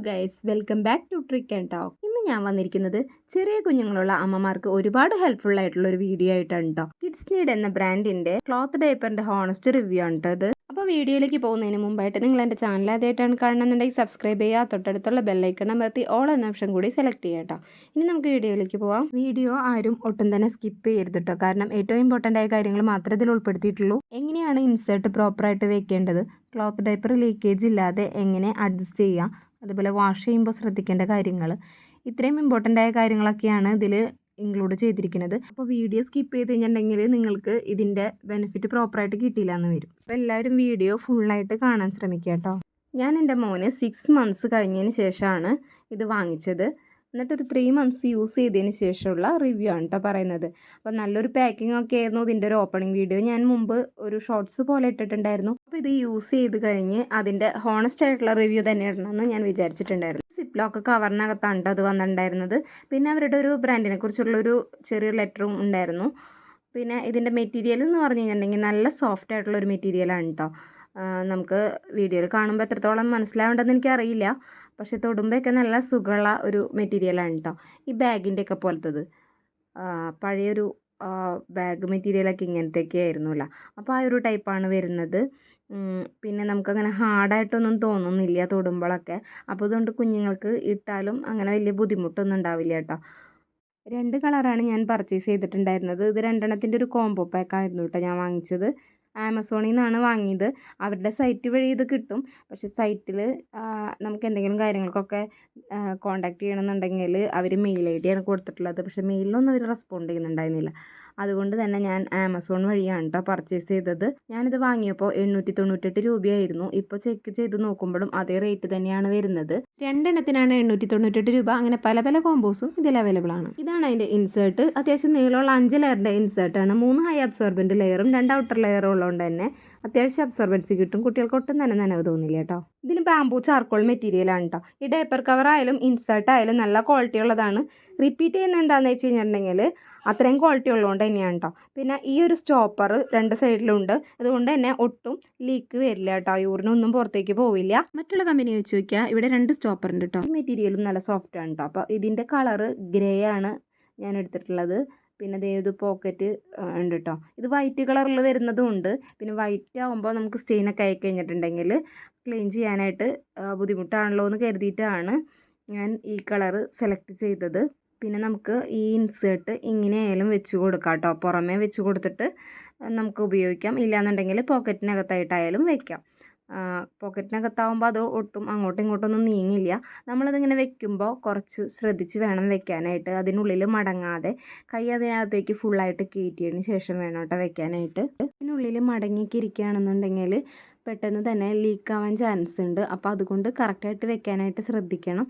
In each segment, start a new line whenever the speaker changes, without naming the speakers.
Guys, welcome back to trick and talk. ഇന്ന് ഞാൻ വന്നിരിക്കുന്നത് ചെറിയ കുഞ്ഞുങ്ങളുള്ള അമ്മമാർക്ക് ഒരുപാട് ഹെൽപ്ഫുൾ ആയിട്ടുള്ള ഒരു വീഡിയോ ആയിട്ടാണ് കേട്ടോ. കിഡ്സ് നീഡ് എന്ന ബ്രാൻഡിന്റെ ക്ലോത്ത് ഡയപ്പറിന്റെ ഹോണസ്റ്റ് റിവ്യൂ ആണ് കേട്ടോ ഇത്. അപ്പോൾ വീഡിയോയിലേക്ക് പോകുന്നതിന് മുമ്പായിട്ട് നിങ്ങൾ എൻ്റെ ചാനൽ ആദ്യമായിട്ടാണ് കാണുന്നുണ്ടെങ്കിൽ സബ്സ്ക്രൈബ് ചെയ്യുക, തൊട്ടടുത്തുള്ള ബെല്ലൈക്കൺ അമർത്തി ഓൾ എന്ന ഓപ്ഷൻ കൂടി സെലക്ട് ചെയ്യുക കേട്ടോ. ഇനി നമുക്ക് വീഡിയോയിലേക്ക് പോവാം. വീഡിയോ ആരും ഒട്ടും തന്നെ സ്കിപ്പ് ചെയ്യരുത് കേട്ടോ, കാരണം ഏറ്റവും ഇമ്പോർട്ടൻ്റ് ആയ കാര്യങ്ങൾ മാത്രമേ ഇതിൽ ഉൾപ്പെടുത്തിയിട്ടുള്ളൂ. എങ്ങനെയാണ് ഇൻസേർട്ട് പ്രോപ്പറായിട്ട് വെക്കേണ്ടത്, ക്ലോത്ത് ഡയപ്പർ ലീക്കേജ് ഇല്ലാതെ എങ്ങനെ അഡ്ജസ്റ്റ് ചെയ്യാം, അതുപോലെ വാഷ് ചെയ്യുമ്പോൾ ശ്രദ്ധിക്കേണ്ട കാര്യങ്ങൾ, ഇത്രയും ഇമ്പോർട്ടൻ്റ് ആയ കാര്യങ്ങളൊക്കെയാണ് ഇതിൽ ഇൻക്ലൂഡ് ചെയ്തിരിക്കുന്നത്. അപ്പോൾ വീഡിയോ സ്കിപ്പ് ചെയ്ത് കഴിഞ്ഞിട്ടുണ്ടെങ്കിൽ നിങ്ങൾക്ക് ഇതിൻ്റെ ബെനിഫിറ്റ് പ്രോപ്പറായിട്ട് കിട്ടിയില്ല എന്ന് വരും. അപ്പോൾ എല്ലാവരും വീഡിയോ ഫുള്ളായിട്ട് കാണാൻ ശ്രമിക്കുക കേട്ടോ. ഞാൻ എൻ്റെ മോന് 6 months കഴിഞ്ഞതിന് ശേഷമാണ് ഇത് വാങ്ങിച്ചത്. എന്നിട്ടൊരു 3 months യൂസ് ചെയ്തതിന് ശേഷമുള്ള റിവ്യൂ ആണ് കേട്ടോ പറയുന്നത്. അപ്പോൾ നല്ലൊരു പാക്കിംഗ് ഒക്കെ ആയിരുന്നു ഇതിൻ്റെ ഒരു ഓപ്പണിംഗ് വീഡിയോ. ഞാൻ മുമ്പ് ഒരു ഷോർട്സ് പോലെ ഇട്ടിട്ടുണ്ടായിരുന്നു. അപ്പോൾ ഇത് യൂസ് ചെയ്ത് കഴിഞ്ഞ് അതിൻ്റെ ഹോണസ്റ്റ് ആയിട്ടുള്ള റിവ്യൂ തന്നെ ഇടണമെന്ന് ഞാൻ വിചാരിച്ചിട്ടുണ്ടായിരുന്നു. സിപ്ലോക്ക് കവറിനകത്താണ് അത് വന്നിട്ടുണ്ടായിരുന്നത്. പിന്നെ അവരുടെ ഒരു ബ്രാൻഡിനെ കുറിച്ചുള്ളൊരു ചെറിയൊരു ലെറ്ററും ഉണ്ടായിരുന്നു. പിന്നെ ഇതിൻ്റെ മെറ്റീരിയൽ എന്ന് പറഞ്ഞു കഴിഞ്ഞിട്ടുണ്ടെങ്കിൽ നല്ല സോഫ്റ്റ് ആയിട്ടുള്ളൊരു മെറ്റീരിയലാണ് കേട്ടോ. നമുക്ക് വീഡിയോയിൽ കാണുമ്പോൾ എത്രത്തോളം മനസ്സിലാവേണ്ടതെന്ന് എനിക്കറിയില്ല, പക്ഷെ തൊടുമ്പോഴൊക്കെ നല്ല സുഖമുള്ള ഒരു മെറ്റീരിയലാണ് കേട്ടോ. ഈ ബാഗിൻ്റെയൊക്കെ പോലത്തത് പഴയൊരു ബാഗ് മെറ്റീരിയലൊക്കെ ഇങ്ങനത്തെയൊക്കെ ആയിരുന്നില്ല. അപ്പോൾ ആ ഒരു ടൈപ്പാണ് വരുന്നത്. പിന്നെ നമുക്കങ്ങനെ ഹാർഡായിട്ടൊന്നും തോന്നുന്നില്ല തൊടുമ്പോഴൊക്കെ. അപ്പോൾ അതുകൊണ്ട് കുഞ്ഞുങ്ങൾക്ക് ഇട്ടാലും അങ്ങനെ വലിയ ബുദ്ധിമുട്ടൊന്നും ഉണ്ടാവില്ല കേട്ടോ. 2 കളറാണ് ഞാൻ പർച്ചേസ് ചെയ്തിട്ടുണ്ടായിരുന്നത്. ഇത് 2 ഒരു കോംബോ പാക്കായിരുന്നു കേട്ടോ ഞാൻ വാങ്ങിച്ചത്. ആമസോണിൽ നിന്നാണ് വാങ്ങിയത്. അവരുടെ സൈറ്റ് വഴി ഇത് കിട്ടും. പക്ഷേ സൈറ്റിൽ നമുക്ക് എന്തെങ്കിലും കാര്യങ്ങൾക്കൊക്കെ കോൺടാക്റ്റ് ചെയ്യണമെന്നുണ്ടെങ്കിൽ അവർ മെയിൽ ഐ ഡിയാണ് കൊടുത്തിട്ടുള്ളത്. പക്ഷേ മെയിലിലൊന്നും അവർ റെസ്പോണ്ട് ചെയ്യുന്നുണ്ടായിരുന്നില്ല. അതുകൊണ്ട് തന്നെ ഞാൻ ആമസോൺ വഴിയാണ് കേട്ടോ പർച്ചേസ് ചെയ്തത്. ഞാനിത് വാങ്ങിയപ്പോൾ 898 രൂപയായിരുന്നു. ഇപ്പോൾ ചെക്ക് ചെയ്ത് നോക്കുമ്പോഴും അതേ റേറ്റ് തന്നെയാണ് വരുന്നത്. 2 898 രൂപ. അങ്ങനെ പല പല കോമ്പോസും ഇതിൽ അവൈലബിൾ ആണ്. ഇതാണ് അതിൻ്റെ ഇൻസേർട്ട്. അത്യാവശ്യം നീളമുള്ള 5 ലെയറിൻ്റെ ഇൻസേർട്ടാണ്. 3 ഹൈ അബ്സോർബൻറ്റ് ലെയറും 2 ഔട്ടർ ലെയറും ഉള്ളതുകൊണ്ട് തന്നെ അത്യാവശ്യം അബ്സോർബൻസി കിട്ടും. കുട്ടികൾക്ക് ഒട്ടും തന്നെ നനവ് തോന്നില്ല കേട്ടോ. ഇതിന് ബാംബൂ ചാർക്കോൾ മെറ്റീരിയലാണ് കേട്ടോ. ഈ ഡയപ്പർ കവർ ആയാലും ഇൻസേർട്ട് ആയാലും നല്ല ക്വാളിറ്റി ഉള്ളതാണ്. റിപ്പീറ്റ് ചെയ്യുന്ന എന്താണെന്ന് വെച്ച് കഴിഞ്ഞിട്ടുണ്ടെങ്കിൽ അത്രയും ക്വാളിറ്റി ഉള്ളതുകൊണ്ട് തന്നെയാണ് കേട്ടോ. പിന്നെ ഈ ഒരു സ്റ്റോപ്പർ 2 സൈഡിലുണ്ട്. അതുകൊണ്ട് തന്നെ ഒട്ടും ലീക്ക് വരില്ല കേട്ടോ. യൂറിനൊന്നും പുറത്തേക്ക് പോവില്ല. മറ്റുള്ള കമ്പനി വെച്ച് നോക്കിയാൽ ഇവിടെ 2 സ്റ്റോപ്പർ ഉണ്ട് കേട്ടോ. ഈ മെറ്റീരിയലും നല്ല സോഫ്റ്റ് ആണ് കേട്ടോ. അപ്പോൾ ഇതിൻ്റെ കളറ് ഗ്രേ ആണ് ഞാൻ എടുത്തിട്ടുള്ളത്. പിന്നെ ഇത് പോക്കറ്റ് ഉണ്ട് കേട്ടോ. ഇത് വൈറ്റ് കളറിൽ വരുന്നതും ഉണ്ട്. പിന്നെ വൈറ്റ് ആകുമ്പോൾ നമുക്ക് സ്റ്റെയിനൊക്കെ ആയി കഴിഞ്ഞിട്ടുണ്ടെങ്കിൽ ക്ലീൻ ചെയ്യാനായിട്ട് ബുദ്ധിമുട്ടാണല്ലോ എന്ന് കരുതിയിട്ടാണ് ഞാൻ ഈ കളറ് സെലക്ട് ചെയ്തത്. പിന്നെ നമുക്ക് ഈ ഇൻസേർട്ട് ഇങ്ങനെയായാലും വെച്ച് കൊടുക്കാം കേട്ടോ. പുറമേ വെച്ച് കൊടുത്തിട്ട് നമുക്ക് ഉപയോഗിക്കാം. ഇല്ലയെന്നുണ്ടെങ്കിൽ പോക്കറ്റിനകത്തായിട്ടായാലും വയ്ക്കാം. പോക്കറ്റിനകത്താവുമ്പോൾ അത് ഒട്ടും അങ്ങോട്ടും ഇങ്ങോട്ടൊന്നും നീങ്ങില്ല. നമ്മളതിങ്ങനെ വെക്കുമ്പോൾ കുറച്ച് ശ്രദ്ധിച്ച് വേണം വെക്കാനായിട്ട്. അതിനുള്ളിൽ മടങ്ങാതെ കൈ അതിനകത്തേക്ക് ഫുള്ളായിട്ട് കയറ്റിയതിന് ശേഷം വേണം കേട്ടോ വെക്കാനായിട്ട്. ഇതിനുള്ളിൽ മടങ്ങിയൊക്കെ ഇരിക്കുകയാണെന്നുണ്ടെങ്കിൽ പെട്ടെന്ന് തന്നെ ലീക്കാവാൻ ചാൻസ് ഉണ്ട്. അപ്പോൾ അതുകൊണ്ട് കറക്റ്റായിട്ട് വെക്കാനായിട്ട് ശ്രദ്ധിക്കണം.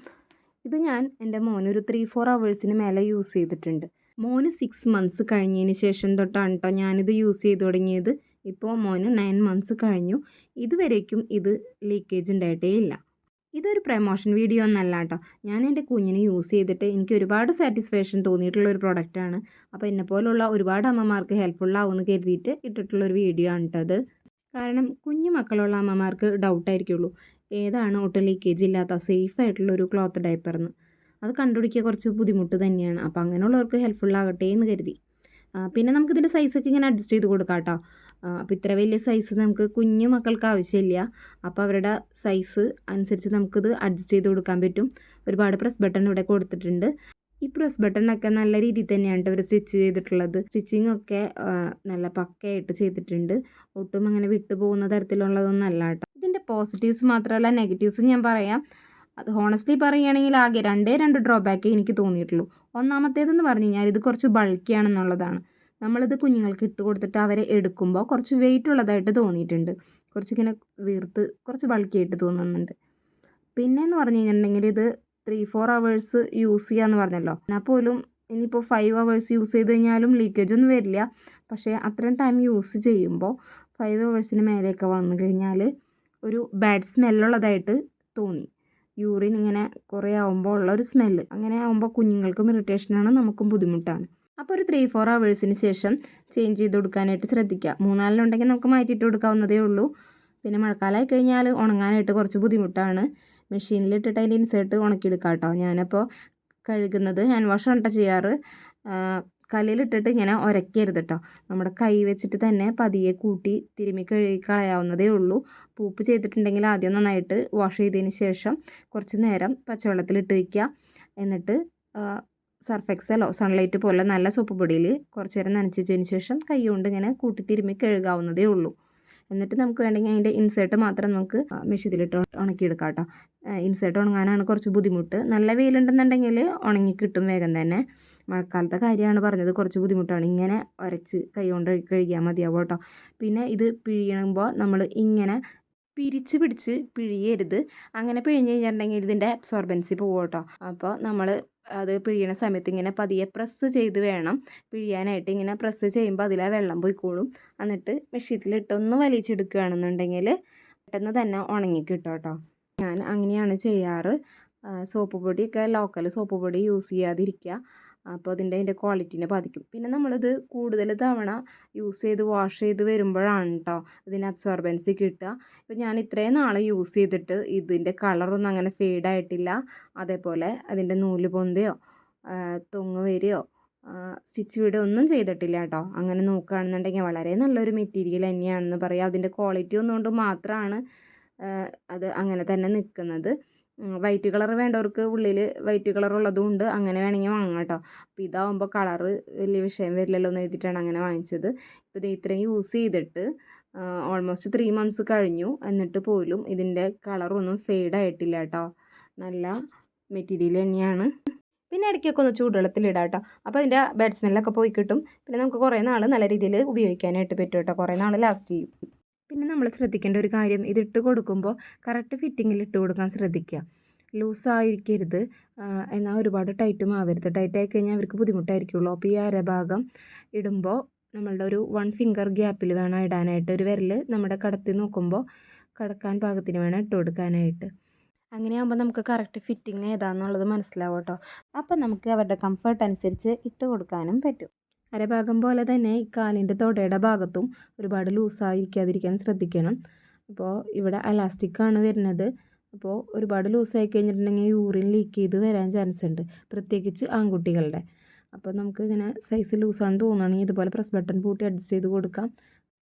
ഇത് ഞാൻ എൻ്റെ മോനൊരു 3-4 hours മേലെ യൂസ് ചെയ്തിട്ടുണ്ട്. മോന് 6 months കഴിഞ്ഞതിന് ശേഷം തൊട്ടാണ് കേട്ടോ ഞാനിത് യൂസ് ചെയ്ത് തുടങ്ങിയത്. ഇപ്പോൾ മോന് 9 months കഴിഞ്ഞു. ഇതുവരേക്കും ഇത് ലീക്കേജ് ഉണ്ടായിട്ടേ ഇല്ല. ഇതൊരു പ്രമോഷൻ വീഡിയോ ഒന്നല്ല കേട്ടോ. ഞാൻ എൻ്റെ കുഞ്ഞിന് യൂസ് ചെയ്തിട്ട് എനിക്ക് ഒരുപാട് സാറ്റിസ്ഫാക്ഷൻ തോന്നിയിട്ടുള്ള ഒരു പ്രൊഡക്റ്റാണ്. അപ്പോൾ എന്നെപ്പോലുള്ള ഒരുപാട് അമ്മമാർക്ക് ഹെൽപ്ഫുള്ളാവുമെന്ന് കരുതിയിട്ട് ഇട്ടിട്ടുള്ളൊരു വീഡിയോ ആണ് കേട്ടോ അത്. കാരണം കുഞ്ഞു മക്കളുള്ള അമ്മമാർക്ക് ഡൗട്ടായിരിക്കുള്ളൂ ഏതാണ് ഒട്ടും ലീക്കേജ് ഇല്ലാത്ത സേഫ് ആയിട്ടുള്ളൊരു ക്ലോത്ത് ഡയപ്പർന്ന്. അത് കണ്ടുപിടിക്കുക കുറച്ച് ബുദ്ധിമുട്ട് തന്നെയാണ്. അപ്പോൾ അങ്ങനെയുള്ളവർക്ക് ഹെൽപ്ഫുള്ളാകട്ടെ എന്ന് കരുതി. പിന്നെ നമുക്കിതിൻ്റെ സൈസൊക്കെ ഇങ്ങനെ അഡ്ജസ്റ്റ് ചെയ്ത് കൊടുക്കാം കേട്ടോ. അപ്പോൾ ഇത്ര വലിയ സൈസ് നമുക്ക് കുഞ്ഞു മക്കൾക്ക് ആവശ്യമില്ല. അപ്പോൾ അവരുടെ സൈസ് അനുസരിച്ച് നമുക്കിത് അഡ്ജസ്റ്റ് ചെയ്ത് കൊടുക്കാൻ പറ്റും. ഒരുപാട് പ്രസ് ബട്ടൺ ഇവിടെ കൊടുത്തിട്ടുണ്ട്. ഈ പ്രസ് ബട്ടണൊക്കെ നല്ല രീതിയിൽ തന്നെയാണ് ഇവർ സ്റ്റിച്ച് ചെയ്തിട്ടുള്ളത്. സ്റ്റിച്ചിങ് ഒക്കെ നല്ല പക്കയായിട്ട് ചെയ്തിട്ടുണ്ട്. ഒട്ടും അങ്ങനെ വിട്ടു പോകുന്ന തരത്തിലുള്ളതൊന്നും അല്ല കേട്ടോ. ഇതിൻ്റെ പോസിറ്റീവ്സ് മാത്രമല്ല നെഗറ്റീവ്സ് ഞാൻ പറയാം. അത് ഹോണസ്റ്റ്ലി പറയുകയാണെങ്കിൽ ആകെ 2 ഡ്രോബാക്കേ എനിക്ക് തോന്നിയിട്ടുള്ളൂ. ഒന്നാമത്തേതെന്ന് പറഞ്ഞു കഴിഞ്ഞാൽ ഇത് കുറച്ച് ബൾക്കിയാണെന്നുള്ളതാണ്. നമ്മളിത് കുഞ്ഞുങ്ങൾക്ക് ഇട്ട് കൊടുത്തിട്ട് അവരെ എടുക്കുമ്പോൾ കുറച്ച് വെയിറ്റ് ഉള്ളതായിട്ട് തോന്നിയിട്ടുണ്ട്. കുറച്ചിങ്ങനെ വീർത്ത് കുറച്ച് ബൾക്കിയായിട്ട് തോന്നുന്നുണ്ട്. പിന്നെയെന്ന് പറഞ്ഞു കഴിഞ്ഞിട്ടുണ്ടെങ്കിൽ ഇത് 3-4 hours യൂസ് ചെയ്യാമെന്ന് പറഞ്ഞല്ലോ. എന്നാൽ പോലും ഇനിയിപ്പോൾ 5 hours യൂസ് ചെയ്ത് കഴിഞ്ഞാലും ലീക്കേജ് ഒന്നും വരില്ല. പക്ഷേ അത്രയും ടൈം യൂസ് ചെയ്യുമ്പോൾ 5 hours മേലെയൊക്കെ വന്നു കഴിഞ്ഞാൽ ഒരു ബാഡ് സ്മെല്ലുള്ളതായിട്ട് തോന്നി. യൂറിൻ ഇങ്ങനെ കുറേ ആകുമ്പോൾ ഉള്ള ഒരു സ്മെല്ല്. അങ്ങനെ ആകുമ്പോൾ കുഞ്ഞുങ്ങൾക്കും ഇറിറ്റേഷനാണ്, നമുക്കും ബുദ്ധിമുട്ടാണ്. അപ്പോൾ ഒരു 3-4 hours ശേഷം ചേഞ്ച് ചെയ്ത് കൊടുക്കാനായിട്ട് ശ്രദ്ധിക്കുക. 3-4 ഉണ്ടെങ്കിൽ നമുക്ക് മാറ്റിയിട്ട് കൊടുക്കാവുന്നതേ ഉള്ളൂ. പിന്നെ മഴക്കാലമായി കഴിഞ്ഞാൽ ഉണങ്ങാനായിട്ട് കുറച്ച് ബുദ്ധിമുട്ടാണ്. മെഷീനിലിട്ടിട്ട് അതിൻ്റെ ഇൻസേർട്ട് ഉണക്കിയെടുക്കാം കേട്ടോ. ഞാനപ്പോൾ കഴുകുന്നത് ഹാൻഡ് വാഷാണ് കേട്ടോ ചെയ്യാറ്. കല്ലിലിട്ടിട്ട് ഇങ്ങനെ ഉരയ്ക്കരുത് കേട്ടോ. നമ്മുടെ കൈ വെച്ചിട്ട് തന്നെ പതിയെ കൂട്ടി തിരുമ്മി കഴുകി കളയാവുന്നതേ ഉള്ളൂ. പൂപ്പ് ചെയ്തിട്ടുണ്ടെങ്കിൽ ആദ്യം നന്നായിട്ട് വാഷ് ചെയ്തതിന് ശേഷം കുറച്ച് നേരം പച്ചവെള്ളത്തിലിട്ട് വയ്ക്കുക. എന്നിട്ട് സർഫ് എക്സലോ സൺലൈറ്റ് പോലെ നല്ല സോപ്പ് പൊടിയിൽ കുറച്ച് നേരം നനച്ചതിന് ശേഷം കൈ കൊണ്ട് ഇങ്ങനെ കൂട്ടി തിരുമ്മി കഴുകാവുന്നതേ ഉള്ളൂ. എന്നിട്ട് നമുക്ക് വേണമെങ്കിൽ അതിൻ്റെ ഇൻസേർട്ട് മാത്രം നമുക്ക് മെഷീനിലിട്ട് ഉണക്കിയെടുക്കാം കേട്ടോ. ഇൻസേർട്ട് ഉണങ്ങാനാണ് കുറച്ച് ബുദ്ധിമുട്ട്. നല്ല വെയിലുണ്ടെന്നുണ്ടെങ്കിൽ ഉണങ്ങി കിട്ടും വേഗം തന്നെ. മഴക്കാലത്തെ കാര്യമാണ് പറഞ്ഞത്, കുറച്ച് ബുദ്ധിമുട്ടാണ്. ഇങ്ങനെ ഉരച്ച് കൈ കൊണ്ട് കഴുകിയാൽ മതിയാവും കേട്ടോ. പിന്നെ ഇത് പിഴിയുമ്പോൾ നമ്മൾ ഇങ്ങനെ പിരിച്ച് പിടിച്ച് പിഴിയരുത്. അങ്ങനെ പിഴിഞ്ഞ് കഴിഞ്ഞിട്ടുണ്ടെങ്കിൽ ഇതിൻ്റെ അബ്സോർബൻസി പോകും കേട്ടോ. അപ്പോൾ നമ്മൾ അത് പിഴിയണ സമയത്ത് ഇങ്ങനെ പതിയെ പ്രസ് ചെയ്ത് വേണം പിഴിയാനായിട്ട്. ഇങ്ങനെ പ്രസ് ചെയ്യുമ്പോൾ അതിലെ വെള്ളം പോയിക്കോളും. എന്നിട്ട് മെഷീനിലിട്ട് ഒന്ന് വലിച്ചെടുക്കുകയാണെന്നുണ്ടെങ്കിൽ പെട്ടെന്ന് തന്നെ ഉണങ്ങി കിട്ടും കേട്ടോ. ഞാൻ അങ്ങനെയാണ് ചെയ്യാറ്. സോപ്പ് പൊടിയൊക്കെ ലോക്കൽ സോപ്പ് പൊടി യൂസ് ചെയ്യാതിരിക്കുക. അപ്പോൾ അതിൻ്റെ ക്വാളിറ്റീനെ ബാധിക്കും. പിന്നെ നമ്മളിത് കൂടുതൽ തവണ യൂസ് ചെയ്ത് വാഷ് ചെയ്ത് വരുമ്പോഴാണ് കേട്ടോ ഇതിന് അബ്സോർബൻസി കിട്ടുക. ഇപ്പോൾ ഞാൻ ഇത്രയും നാൾ യൂസ് ചെയ്തിട്ട് ഇതിൻ്റെ കളറൊന്നും അങ്ങനെ ഫെയ്ഡായിട്ടില്ല. അതേപോലെ അതിൻ്റെ നൂല് പൊന്തയോ തൊങ്ങ് വരികയോ സ്റ്റിച്ച് വിടുകയോ ഒന്നും ചെയ്തിട്ടില്ല കേട്ടോ. അങ്ങനെ നോക്കുകയാണെന്നുണ്ടെങ്കിൽ വളരെ നല്ലൊരു മെറ്റീരിയൽ തന്നെയാണെന്ന് പറയാം. അതിൻ്റെ ക്വാളിറ്റി ഒന്നുകൊണ്ട് മാത്രമാണ് അത് അങ്ങനെ തന്നെ നിൽക്കുന്നത്. വൈറ്റ് കളർ വേണ്ടവർക്ക് ഉള്ളിൽ വൈറ്റ് കളർ ഉള്ളതും ഉണ്ട്, അങ്ങനെ വേണമെങ്കിൽ വാങ്ങാം കേട്ടോ. അപ്പോൾ ഇതാവുമ്പോൾ കളറ് വലിയ വിഷയം വരില്ലല്ലോ എന്ന് എഴുതിയിട്ടാണ് അങ്ങനെ വാങ്ങിച്ചത്. ഇപ്പോൾ ഇത് ഇത്രയും യൂസ് ചെയ്തിട്ട് ഓൾമോസ്റ്റ് 3 months കഴിഞ്ഞു. എന്നിട്ട് പോലും ഇതിൻ്റെ കളറൊന്നും ഫെയ്ഡായിട്ടില്ല കേട്ടോ. നല്ല മെറ്റീരിയൽ തന്നെയാണ്. പിന്നെ ഇടയ്ക്കൊക്കെ ഒന്ന് ചൂടുവെള്ളത്തിലിടാം കേട്ടോ. അപ്പോൾ അതിൻ്റെ ബാഡ് സ്മെല്ലൊക്കെ പോയി കിട്ടും. പിന്നെ നമുക്ക് കുറേ നാൾ നല്ല രീതിയിൽ ഉപയോഗിക്കാനായിട്ട് പറ്റും കേട്ടോ. കുറേ നാൾ ലാസ്റ്റ് ചെയ്യും. പിന്നെ നമ്മൾ ശ്രദ്ധിക്കേണ്ട ഒരു കാര്യം, ഇതിട്ട് കൊടുക്കുമ്പോൾ കറക്റ്റ് ഫിറ്റിങ്ങിൽ ഇട്ട് കൊടുക്കാൻ ശ്രദ്ധിക്കുക. ലൂസായിരിക്കരുത്, എന്നാൽ ഒരുപാട് ടൈറ്റും ആവരുത്. ടൈറ്റായി കഴിഞ്ഞാൽ അവർക്ക് ബുദ്ധിമുട്ടായിരിക്കുള്ളൂ. അപ്പോൾ ഈ അരഭാഗം ഇടുമ്പോൾ നമ്മളുടെ ഒരു 1 finger ഗ്യാപ്പിൽ വേണം ഇടാനായിട്ട്. ഒരു വിരൽ നമ്മുടെ കടത്തി നോക്കുമ്പോൾ കടക്കാൻ പാകത്തിന് വേണം ഇട്ട് കൊടുക്കാനായിട്ട്. അങ്ങനെയാകുമ്പോൾ നമുക്ക് കറക്റ്റ് ഫിറ്റിങ് ഏതാണെന്നുള്ളത് മനസ്സിലാവും കേട്ടോ. അപ്പം നമുക്ക് അവരുടെ കംഫർട്ട് അനുസരിച്ച് ഇട്ട് കൊടുക്കാനും പറ്റും. അരഭാഗം പോലെ തന്നെ ഈ കാലിൻ്റെ തൊടയുടെ ഭാഗത്തും ഒരുപാട് ലൂസായിരിക്കാതിരിക്കാൻ ശ്രദ്ധിക്കണം. അപ്പോൾ ഇവിടെ അലാസ്റ്റിക്കാണ് വരുന്നത്. അപ്പോൾ ഒരുപാട് ലൂസായി കഴിഞ്ഞിട്ടുണ്ടെങ്കിൽ യൂറിൻ ലീക്ക് ചെയ്ത് വരാൻ ചാൻസ് ഉണ്ട്, പ്രത്യേകിച്ച് ആൺകുട്ടികളുടെ. അപ്പോൾ നമുക്ക് ഇങ്ങനെ സൈസ് ലൂസാണെന്ന് തോന്നുകയാണെങ്കിൽ ഇതുപോലെ പ്രസ് ബട്ടൺ പൂട്ടി അഡ്ജസ്റ്റ് ചെയ്ത് കൊടുക്കാം.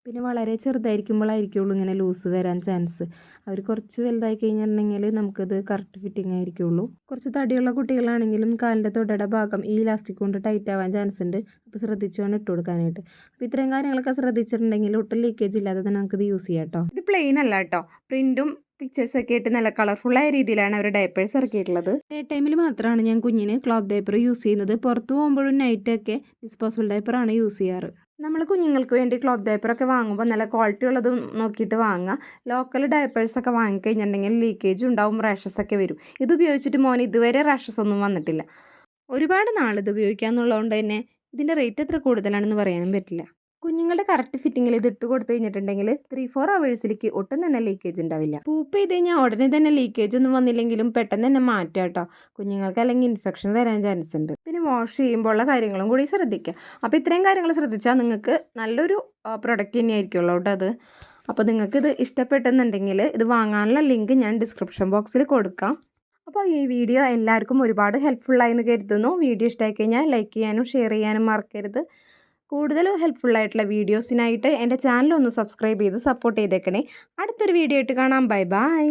പിന്നെ വളരെ ചെറുതായിരിക്കുമ്പോഴായിരിക്കുള്ളൂ ഇങ്ങനെ ലൂസ് വരാൻ ചാൻസ്. അവർ കുറച്ച് വലുതായി കഴിഞ്ഞിട്ടുണ്ടെങ്കിൽ നമുക്കത് കറക്റ്റ് ഫിറ്റിംഗ് ആയിരിക്കുള്ളൂ. കുറച്ച് തടിയുള്ള കുട്ടികളാണെങ്കിലും കാലിൻ്റെ തൊടയുടെ ഭാഗം ഈ ഇലാസ്റ്റിക് കൊണ്ട് ടൈറ്റ് ആവാൻ ചാൻസ് ഉണ്ട്. അപ്പോൾ ശ്രദ്ധിച്ചു വേണം ഇട്ട് കൊടുക്കാനായിട്ട്. അപ്പോൾ ഇത്രയും കാര്യങ്ങളൊക്കെ ശ്രദ്ധിച്ചിട്ടുണ്ടെങ്കിൽ ഒട്ടും ലീക്കേജ് ഇല്ലാതെ തന്നെ നമുക്കിത് യൂസ് ചെയ്യാം കേട്ടോ. ഇത് പ്ലെയിൻ അല്ല കേട്ടോ, പ്രിൻറ്റും പിക്ചേഴ്സൊക്കെ ആയിട്ട് നല്ല കളർഫുള്ളായ രീതിയിലാണ് അവർ ഡയപ്പേഴ്സ് ഇറക്കിയിട്ടുള്ളത്. ഡേ ടൈമിൽ മാത്രമാണ് ഞാൻ കുഞ്ഞിന് ക്ലോത്ത് ഡയപ്പർ യൂസ് ചെയ്യുന്നത്. പുറത്ത് പോകുമ്പോഴും നൈറ്റൊക്കെ ഡിസ്പോസിബിൾ ഡയപ്പറാണ് യൂസ് ചെയ്യാറ്. നമ്മൾ കുഞ്ഞുങ്ങൾക്ക് വേണ്ടി ക്ലോത്ത് ഡയപ്പറൊക്കെ വാങ്ങുമ്പോൾ നല്ല ക്വാളിറ്റി ഉള്ളത് നോക്കിയിട്ട് വാങ്ങുക. ലോക്കൽ ഡയപ്പേഴ്സൊക്കെ വാങ്ങിക്കഴിഞ്ഞിട്ടുണ്ടെങ്കിൽ ലീക്കേജ് ഉണ്ടാവും, റാഷസൊക്കെ വരും. ഇത് ഉപയോഗിച്ചിട്ട് മോന് ഇതുവരെ റാഷസ് ഒന്നും വന്നിട്ടില്ല. ഒരുപാട് നാളിത് ഉപയോഗിക്കാമെന്നുള്ളതുകൊണ്ട് തന്നെ ഇതിൻ്റെ റേറ്റ് എത്ര കൂടുതലാണെന്ന് പറയാനും പറ്റില്ല. കുഞ്ഞുങ്ങളുടെ കറക്റ്റ് ഫിറ്റിങ്ങിൽ ഇത് ഇട്ട് കൊടുത്തു കഴിഞ്ഞിട്ടുണ്ടെങ്കിൽ 3-4 hours ഒട്ടും തന്നെ ലീക്കേജ് ഉണ്ടാവില്ല. പൂപ്പ് ചെയ്ത് കഴിഞ്ഞാൽ ഉടനെ തന്നെ ലീക്കേജ് ഒന്നും വന്നില്ലെങ്കിലും പെട്ടെന്ന് തന്നെ മാറ്റാം കേട്ടോ. കുഞ്ഞുങ്ങൾക്ക് അല്ലെങ്കിൽ ഇൻഫെക്ഷൻ വരാൻ ചാൻസ് ഉണ്ട്. പിന്നെ വാഷ് ചെയ്യുമ്പോൾ ഉള്ള കാര്യങ്ങളും കൂടി ശ്രദ്ധിക്കുക. അപ്പോൾ ഇത്രയും കാര്യങ്ങൾ ശ്രദ്ധിച്ചാൽ നിങ്ങൾക്ക് നല്ലൊരു പ്രൊഡക്റ്റ് തന്നെയായിരിക്കുമല്ലോ കേട്ടോ അത്. അപ്പോൾ നിങ്ങൾക്കിത് ഇഷ്ടപ്പെട്ടെന്നുണ്ടെങ്കിൽ ഇത് വാങ്ങാനുള്ള ലിങ്ക് ഞാൻ ഡിസ്ക്രിപ്ഷൻ ബോക്സിൽ കൊടുക്കാം. അപ്പോൾ ഈ വീഡിയോ എല്ലാവർക്കും ഒരുപാട് ഹെൽപ്ഫുള്ളായി എന്ന് കരുതുന്നു. വീഡിയോ ഇഷ്ടമായി കഴിഞ്ഞാൽ ലൈക്ക് ചെയ്യാനും ഷെയർ ചെയ്യാനും മറക്കരുത്. കൂടുതൽ ഹെൽപ്ഫുള്ളായിട്ടുള്ള വീഡിയോസിനായിട്ട് എൻ്റെ ചാനൽ ഒന്ന് സബ്സ്ക്രൈബ് ചെയ്ത് സപ്പോർട്ട് ചെയ്തേക്കണേ. അടുത്തൊരു വീഡിയോ ആയിട്ട് കാണാം. Bye bye.